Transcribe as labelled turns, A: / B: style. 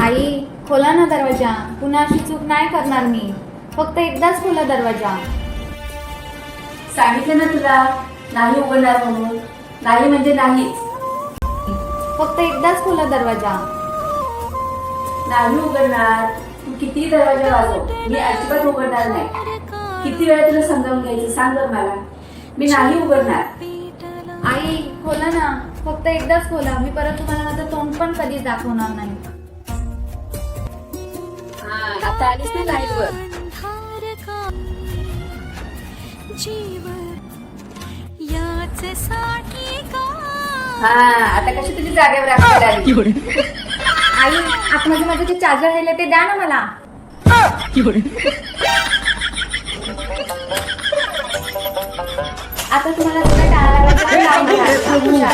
A: आई खोला ना दरवाजा, पुन्हा अशी चूक नाही करणार मी. फक्त एकदाच खोला दरवाजा.
B: सांगितलं ना तुला नाही उघडणार म्हणून. नाही म्हणजे नाहीच.
A: फक्त एकदाच खोला दरवाजा.
B: नाही उघडणार. तू किती दरवाजा वाजव, मी अजिबात उघडणार नाही. किती वेळा तुला समजावून घ्यायचं सांग बरं मला. मी नाही उघडणार.
A: आई खोला ना, फक्त एकदाच खोला. मी परत तुम्हाला माझं तोंड पण कधीच दाखवणार नाही.
B: आता आलीस ना लाईटवर. आता कशी तुझी जागेवर राखायला आली.
A: आई आतमध्ये माझं ते चार्जर राहिलं ते द्या ना मला. आता तुम्हाला तुला टाळायला लागलं तर लावून घ्या.